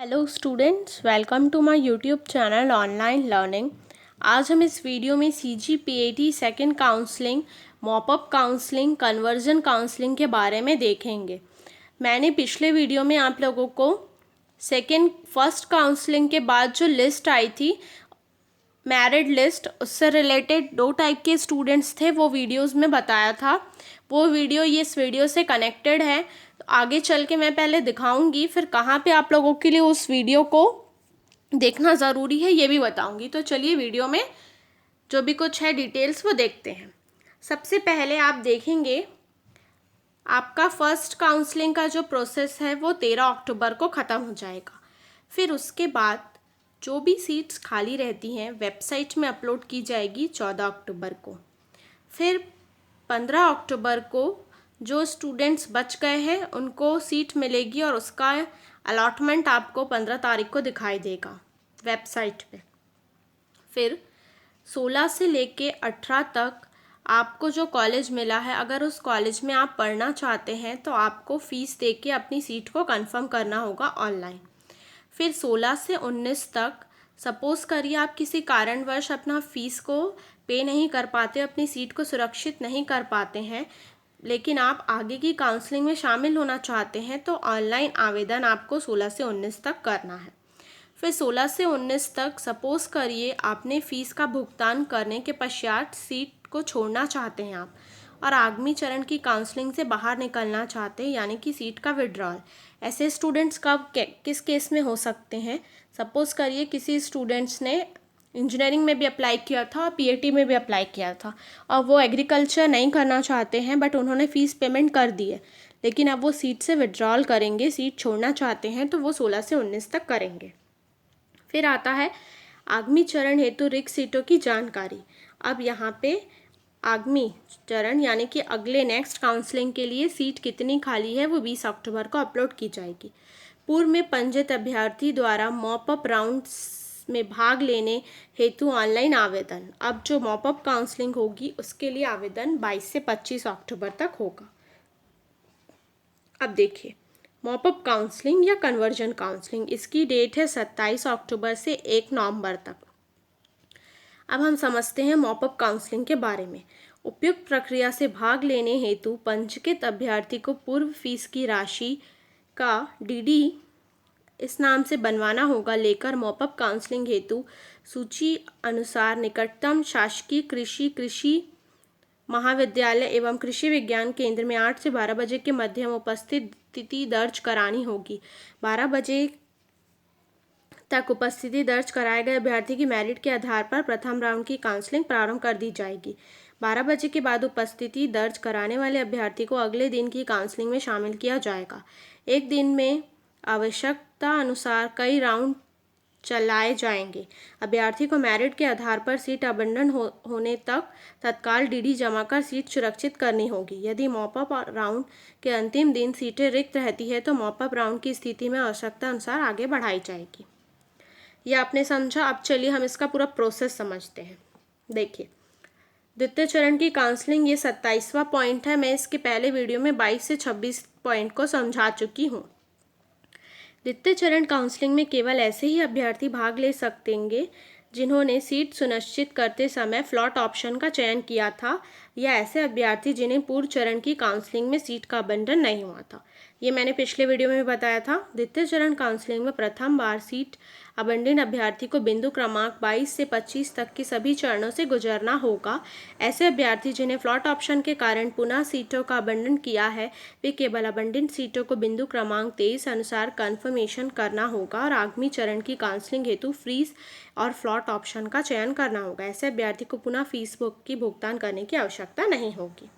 Hello students, welcome to my YouTube channel online learning. आज हम इस वीडियो में CGPAT second counselling, mop up counselling, conversion counselling के बारे में देखेंगे। मैंने पिछले वीडियो में आप लोगों को फर्स्ट काउंसलिंग के बाद जो लिस्ट आई थी, मैरिड लिस्ट, उससे रिलेटेड 2 टाइप के स्टूडेंट्स थे, वो वीडियोस में बताया था। वो वीडियो इस वीडियो से कनेक्टेड है। तो आगे चल के मैं पहले दिखाऊंगी, फिर कहाँ पे आप लोगों के लिए उस वीडियो को देखना ज़रूरी है ये भी बताऊंगी। तो चलिए वीडियो में जो भी कुछ है डिटेल्स वो देखते हैं। सबसे पहले आप देखेंगे आपका फर्स्ट काउंसलिंग का जो प्रोसेस है वो 13 अक्टूबर को ख़त्म हो जाएगा। फिर उसके बाद जो भी सीट्स खाली रहती हैं वेबसाइट में अपलोड की जाएगी 14 अक्टूबर को। फिर 15 अक्टूबर को जो स्टूडेंट्स बच गए हैं उनको सीट मिलेगी और उसका अलॉटमेंट आपको 15 तारीख को दिखाई देगा वेबसाइट पे। फिर 16 से लेके 18 तक आपको जो कॉलेज मिला है, अगर उस कॉलेज में आप पढ़ना चाहते हैं तो आपको फ़ीस दे के अपनी सीट को कंफर्म करना होगा ऑनलाइन। फिर 16 से 19 तक सपोज़ करिए आप किसी कारणवश अपना फ़ीस को पे नहीं कर पाते, अपनी सीट को सुरक्षित नहीं कर पाते हैं, लेकिन आप आगे की काउंसलिंग में शामिल होना चाहते हैं, तो ऑनलाइन आवेदन आपको 16 से 19 तक करना है। फिर 16 से 19 तक सपोज़ करिए आपने फ़ीस का भुगतान करने के पश्चात सीट को छोड़ना चाहते हैं आप, और आगामी चरण की काउंसलिंग से बाहर निकलना चाहते हैं, यानी कि सीट का विड्रॉल। ऐसे स्टूडेंट्स कब किस केस में हो सकते हैं? सपोज़ करिए किसी स्टूडेंट्स ने इंजीनियरिंग में भी अप्लाई किया था और PAT में भी अप्लाई किया था, और वो एग्रीकल्चर नहीं करना चाहते हैं, बट उन्होंने फ़ीस पेमेंट कर दी है, लेकिन अब वो सीट से विड्रॉल करेंगे, सीट छोड़ना चाहते हैं, तो वो 16 से 19 तक करेंगे। फिर आता है आगामी चरण हेतु रिक्त सीटों की जानकारी। अब यहाँ पे आगामी चरण यानी कि अगले नेक्स्ट काउंसलिंग के लिए सीट कितनी खाली है वो 20 अक्टूबर को अपलोड की जाएगी। पूर्व में पंजीकृत अभ्यर्थी द्वारा मॉपअप राउंड्स में भाग लेने हेतु ऑनलाइन आवेदन। अब जो मॉपअप काउंसलिंग होगी उसके लिए आवेदन 22 से 25 अक्टूबर तक होगा। अब देखिए मॉपअप काउंसलिंग या कन्वर्जन काउंसलिंग, इसकी डेट है 27 अक्टूबर से 1 नवंबर तक। अब हम समझते हैं मॉपअप काउंसलिंग के बारे में। उपयुक्त प्रक्रिया से भाग लेने हेतु पंजीकृत अभ्यर्थी को पूर्व फीस की राशि का DD इस नाम से बनवाना होगा, लेकर मॉपअप काउंसलिंग हेतु सूची अनुसार निकटतम शासकीय कृषि महाविद्यालय एवं कृषि विज्ञान केंद्र में 8 से 12 बजे के मध्य में उपस्थिति दर्ज करानी होगी। 12 बजे तक उपस्थिति दर्ज कराए गए अभ्यर्थी की मेरिट के आधार पर प्रथम राउंड की काउंसलिंग प्रारंभ कर दी जाएगी। 12 बजे के बाद उपस्थिति दर्ज कराने वाले अभ्यर्थी को अगले दिन की काउंसलिंग में शामिल किया जाएगा। एक दिन में आवश्यकता अनुसार कई राउंड चलाए जाएंगे। अभ्यर्थी को मेरिट के आधार पर सीट आवंटन होने तक तत्काल DD जमा कर सीट सुरक्षित करनी होगी। यदि मॉपअप राउंड के अंतिम दिन सीटें रिक्त रहती है तो मॉपअप राउंड की स्थिति में आवश्यकता अनुसार आगे बढ़ाई जाएगी। यह आपने समझा। अब चलिए हम इसका पूरा प्रोसेस समझते हैं। देखिए द्वितीय चरण की काउंसलिंग, ये 27वां पॉइंट है। मैं इसके पहले वीडियो में 22 से 26 पॉइंट को समझा चुकी हूँ। द्वितीय चरण काउंसलिंग में केवल ऐसे ही अभ्यर्थी भाग ले सकेंगे जिन्होंने सीट सुनिश्चित करते समय फ्लॉट ऑप्शन का चयन किया था, या ऐसे अभ्यर्थी जिन्हें पूर्व चरण की काउंसलिंग में सीट का आवंटन नहीं हुआ था। ये मैंने पिछले वीडियो में भी बताया था। द्वितीय चरण काउंसलिंग में प्रथम बार सीट आवंटित अभ्यर्थी को बिंदु क्रमांक 22 से 25 तक के सभी चरणों से गुजरना होगा। ऐसे अभ्यर्थी जिन्हें फ्लॉट ऑप्शन के कारण पुनः सीटों का आवंटन किया है, वे केवल आवंटित सीटों को बिंदु क्रमांक 23 अनुसार कन्फर्मेशन करना होगा और आगामी चरण की काउंसलिंग हेतु फ्रीज और फ्लॉट ऑप्शन का चयन करना होगा। ऐसे अभ्यर्थी को पुनः फीस की भुगतान करने की आवश्यकता नहीं होगी।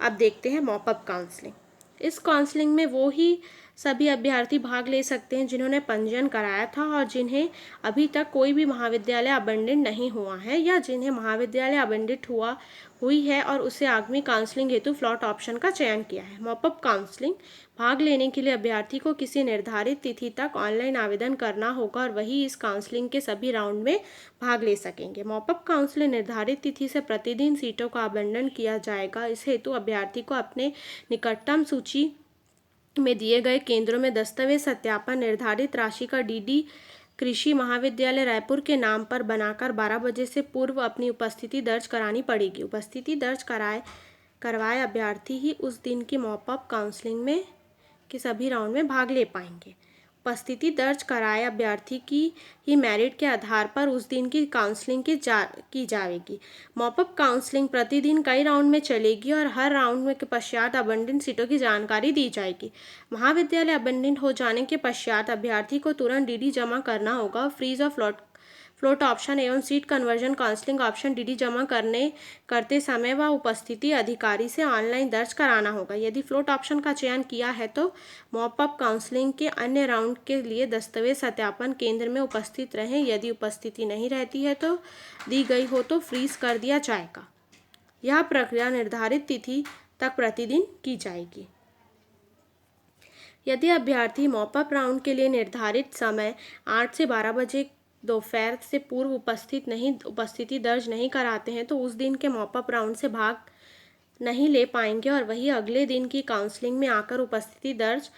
अब देखते हैं मॉपअप काउंसलिंग। इस काउंसलिंग में वो ही सभी अभ्यर्थी भाग ले सकते हैं जिन्होंने पंजीयन कराया था और जिन्हें अभी तक कोई भी महाविद्यालय आवंटित नहीं हुआ है, या जिन्हें महाविद्यालय आवंटित हुई है और उसे आगामी काउंसलिंग हेतु फ्लॉट ऑप्शन का चयन किया है। मॉपअप काउंसलिंग भाग लेने के लिए अभ्यर्थी को किसी निर्धारित तिथि तक ऑनलाइन आवेदन करना होगा और वही इस काउंसलिंग के सभी राउंड में भाग ले सकेंगे। मॉपअप काउंसलिंग निर्धारित तिथि से प्रतिदिन सीटों का आवंटन किया जाएगा। इस हेतु अभ्यर्थी को अपने निकटतम सूची में दिए गए केंद्रों में दस्तावेज सत्यापन निर्धारित राशि का डीडी कृषि महाविद्यालय रायपुर के नाम पर बनाकर 12 बजे से पूर्व अपनी उपस्थिति दर्ज करानी पड़ेगी। उपस्थिति दर्ज करवाए अभ्यर्थी ही उस दिन की मॉपअप काउंसलिंग में के सभी राउंड में भाग ले पाएंगे। उपस्थिति दर्ज कराए अभ्यर्थी की ही मेरिट के आधार पर उस दिन की काउंसलिंग की जाएगी। मॉपअप काउंसलिंग प्रतिदिन कई राउंड में चलेगी और हर राउंड में के पश्चात अबंडित सीटों की जानकारी दी जाएगी। महाविद्यालय अबंडित हो जाने के पश्चात अभ्यर्थी को तुरंत डीडी जमा करना होगा। फ्रीज ऑफ फ्लोट ऑप्शन एवं seat conversion counselling option DD जमा करते समय व उपस्थिति अधिकारी से ऑनलाइन दर्ज कराना होगा। यदि फ्लोट ऑप्शन का चयन किया है तो मॉपअप काउंसलिंग के अन्य राउंड के लिए दस्तावेज सत्यापन केंद्र में उपस्थित रहें। यदि उपस्थिति नहीं रहती है तो दी गई हो तो फ्रीज कर दिया जाएगा। यह प्रक्रिया निर्धारित तिथि तक प्रतिदिन की जाएगी। यदि अभ्यर्थी मॉपअप राउंड के लिए निर्धारित समय 8 से 12 बजे दोपहर से पूर्व उपस्थिति दर्ज नहीं कराते हैं तो उस दिन के मॉपअप राउंड से भाग नहीं ले पाएंगे और वही अगले दिन की काउंसलिंग में आकर उपस्थिति दर्ज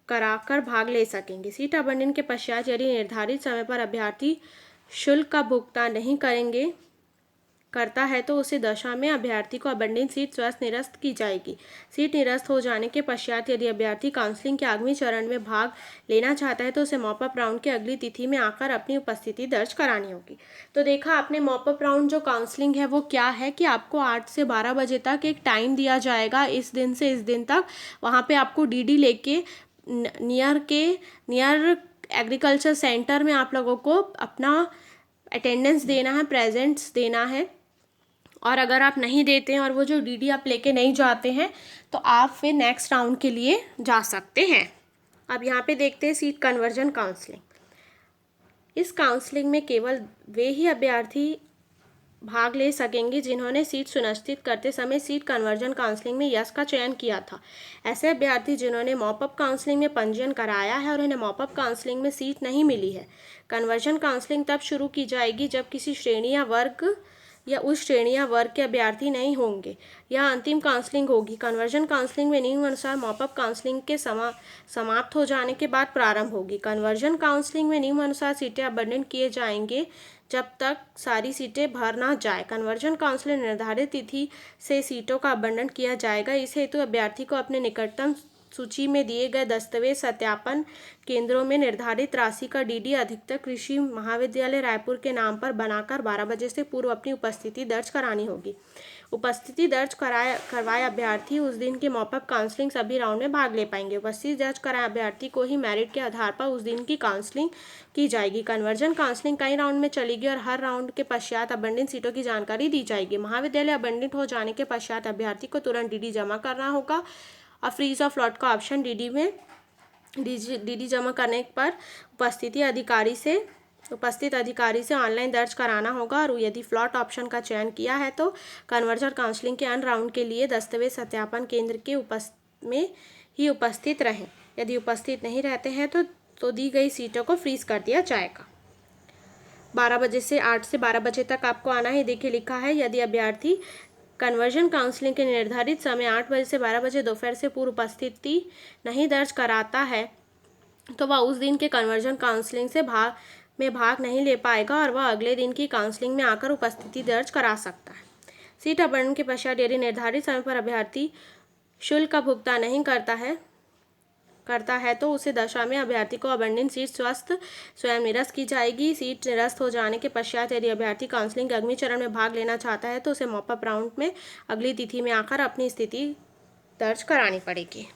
कराकर भाग ले सकेंगे। सीट आवंटन के पश्चात यदि निर्धारित समय पर अभ्यर्थी शुल्क का भुगतान नहीं करता है तो उसी दशा में अभ्यर्थी को आवंटित सीट स्वतः निरस्त की जाएगी। सीट निरस्त हो जाने के पश्चात यदि अभ्यर्थी काउंसलिंग के आगामी चरण में भाग लेना चाहता है तो उसे मॉपअप राउंड की अगली तिथि में आकर अपनी उपस्थिति दर्ज करानी होगी। तो देखा आपने मॉपअप राउंड जो काउंसलिंग है वो क्या है कि आपको 8 से 12 बजे तक एक टाइम दिया जाएगा, इस दिन से इस दिन तक। वहाँ पे आपको डीडी लेके नियर एग्रीकल्चर सेंटर में आप लोगों को अपना अटेंडेंस देना है, प्रेजेंट्स देना है। और अगर आप नहीं देते हैं और वो जो डीडी आप लेके नहीं जाते हैं तो आप फिर नेक्स्ट राउंड के लिए जा सकते हैं। अब यहाँ पे देखते हैं सीट कन्वर्जन काउंसलिंग। इस काउंसलिंग में केवल वे ही अभ्यर्थी भाग ले सकेंगे जिन्होंने सीट सुनिश्चित करते समय सीट कन्वर्जन काउंसलिंग में यस का चयन किया था। ऐसे अभ्यर्थी जिन्होंने मॉपअप काउंसलिंग में पंजीयन कराया है और उन्हें मॉपअप काउंसलिंग में सीट नहीं मिली है। कन्वर्जन काउंसलिंग तब शुरू की जाएगी जब किसी श्रेणी या उस श्रेणी या वर्ग के अभ्यर्थी नहीं होंगे। यह अंतिम काउंसलिंग होगी। कन्वर्जन काउंसलिंग में नियमानुसार मॉपअप काउंसलिंग के समाप्त हो जाने के बाद प्रारंभ होगी। कन्वर्जन काउंसलिंग में नियमानुसार सीटें आवंटित किए जाएंगे जब तक सारी सीटें भर ना जाए। कन्वर्जन काउंसलिंग निर्धारित तिथि से सीटों का आवंटन किया जाएगा। इस हेतु अभ्यर्थी को अपने निकटतम सूची में दिए गए दस्तावेज सत्यापन केंद्रों में निर्धारित राशि का डीडी अधिकतर कृषि महाविद्यालय रायपुर के नाम पर बनाकर 12 बजे से पूर्व अपनी उपस्थिति दर्ज करानी होगी। उपस्थिति दर्ज करवाए अभ्यर्थी उस दिन के मॉपअप काउंसलिंग सभी राउंड में भाग ले पाएंगे। उपस्थिति दर्ज कराए अभ्यर्थी को ही मेरिट के आधार पर उस दिन की काउंसलिंग की जाएगी। कन्वर्जन काउंसलिंग कई राउंड में चलेगी और हर राउंड के पश्चात आवंटित सीटों की जानकारी दी जाएगी। महाविद्यालय आवंटित हो जाने के पश्चात अभ्यर्थी को तुरंत डीडी जमा करना होगा और फ्रीज ऑफ लॉट का ऑप्शन डीडी जमा करने पर उपस्थित अधिकारी से ऑनलाइन दर्ज कराना होगा। और यदि फ्लॉट ऑप्शन का चयन किया है तो कन्वर्जन काउंसलिंग के अन्य राउंड के लिए दस्तावेज सत्यापन केंद्र के में ही उपस्थित रहें। यदि उपस्थित नहीं रहते हैं तो दी गई सीटों को फ्रीज कर दिया जाएगा। 8 से 12 बजे तक आपको आना है। देखिए लिखा है, यदि अभ्यर्थी कन्वर्जन काउंसलिंग के निर्धारित समय 8 बजे से 12 बजे दोपहर से पूर्व उपस्थिति नहीं दर्ज कराता है तो वह उस दिन के कन्वर्जन काउंसलिंग से भाग नहीं ले पाएगा और वह अगले दिन की काउंसलिंग में आकर उपस्थिति दर्ज करा सकता है। सीट आवंटन के पश्चात यदि निर्धारित समय पर अभ्यर्थी शुल्क का भुगतान नहीं करता है तो उसे दशा में अभ्यर्थी को आवंटित सीट स्वयं निरस्त की जाएगी। सीट निरस्त हो जाने के पश्चात यदि अभ्यर्थी काउंसलिंग के अगले चरण में भाग लेना चाहता है तो उसे मॉपअप राउंड में अगली तिथि में आकर अपनी स्थिति दर्ज करानी पड़ेगी।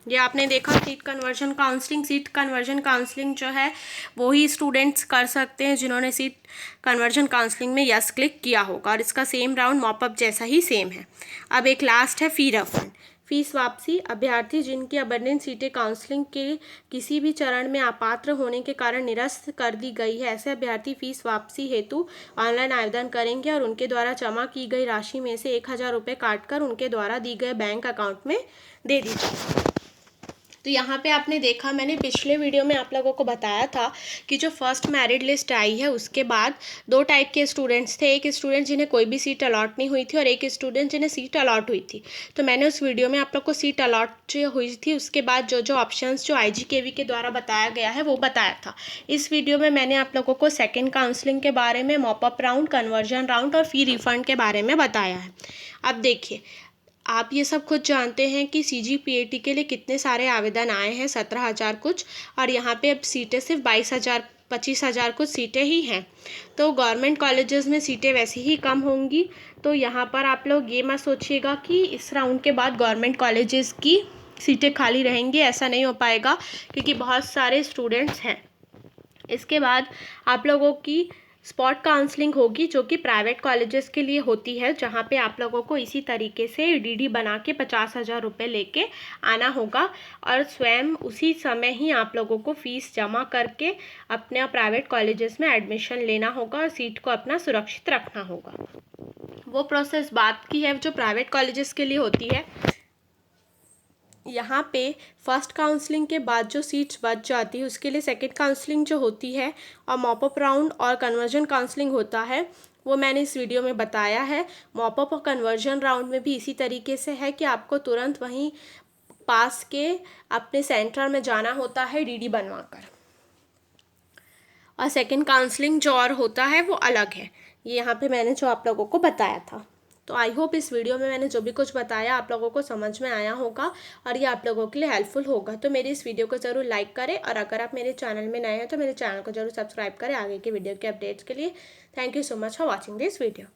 ये आपने देखा seat conversion counselling. Seat conversion counselling जो है वो ही स्टूडेंट्स कर सकते हैं जिन्होंने सीट कन्वर्जन काउंसलिंग में यस क्लिक किया होगा और इसका सेम राउंड मॉपअप जैसा ही सेम है। अब एक लास्ट है फी रिफंड, फीस वापसी। अभ्यर्थी जिनकी आवंटित सीटें काउंसलिंग के किसी भी चरण में अपात्र होने के कारण निरस्त कर दी गई है, ऐसे अभ्यर्थी फीस वापसी हेतु ऑनलाइन आवेदन करेंगे और उनके द्वारा जमा की गई राशि में से 1000 रुपये काटकर उनके द्वारा दी गए बैंक अकाउंट में दे दी जाएगी। तो यहाँ पे आपने देखा, मैंने पिछले वीडियो में आप लोगों को बताया था कि जो फर्स्ट मेरिट लिस्ट आई है उसके बाद 2 टाइप के स्टूडेंट्स थे। एक स्टूडेंट जिन्हें कोई भी सीट अलॉट नहीं हुई थी और एक स्टूडेंट जिन्हें सीट अलॉट हुई थी। तो मैंने उस वीडियो में आप लोग को सीट अलॉट जो हुई थी उसके बाद जो जो ऑप्शंस जो IGKV के द्वारा बताया गया है वो बताया था। इस वीडियो में मैंने आप लोगों को सेकेंड काउंसलिंग के बारे में, मॉपअप राउंड, कन्वर्जन राउंड और फी रिफंड के बारे में बताया है। अब देखिए, आप ये सब खुद जानते हैं कि CGPAT के लिए कितने सारे आवेदन आए हैं, 17,000 कुछ, और यहाँ पे अब सीटें सिर्फ 22,000 25,000 कुछ सीटें ही हैं। तो गवर्नमेंट कॉलेजेस में सीटें वैसे ही कम होंगी। तो यहाँ पर आप लोग ये मत सोचिएगा कि इस राउंड के बाद गवर्नमेंट कॉलेजेस की सीटें खाली रहेंगी, ऐसा नहीं हो पाएगा, क्योंकि बहुत सारे स्टूडेंट्स हैं। इसके बाद आप लोगों की स्पॉट काउंसलिंग होगी, जो कि प्राइवेट कॉलेजेस के लिए होती है, जहाँ पे आप लोगों को इसी तरीके से DD बना के 50,000 रुपये लेके आना होगा और स्वयं उसी समय ही आप लोगों को फ़ीस जमा करके अपने प्राइवेट कॉलेजेस में एडमिशन लेना होगा और सीट को अपना सुरक्षित रखना होगा। वो प्रोसेस बात की है जो प्राइवेट कॉलेजेस के लिए होती है। यहाँ पे फर्स्ट काउंसलिंग के बाद जो सीट्स बच जाती है उसके लिए सेकंड काउंसलिंग जो होती है और मॉपअप राउंड और कन्वर्जन काउंसलिंग होता है, वो मैंने इस वीडियो में बताया है। मॉपअप और कन्वर्जन राउंड में भी इसी तरीके से है कि आपको तुरंत वहीं पास के अपने सेंटर में जाना होता है DD बनवाकर, और सेकंड काउंसलिंग जो और होता है वो अलग है। ये यहाँ पे मैंने जो आप लोगों को बताया था। तो आई होप इस वीडियो में मैंने जो भी कुछ बताया आप लोगों को समझ में आया होगा और ये आप लोगों के लिए हेल्पफुल होगा। तो मेरी इस वीडियो को ज़रूर लाइक करें और अगर आप मेरे चैनल में नए हैं तो मेरे चैनल को ज़रूर सब्सक्राइब करें आगे के वीडियो के अपडेट्स के लिए। Thank you so much for watching this video.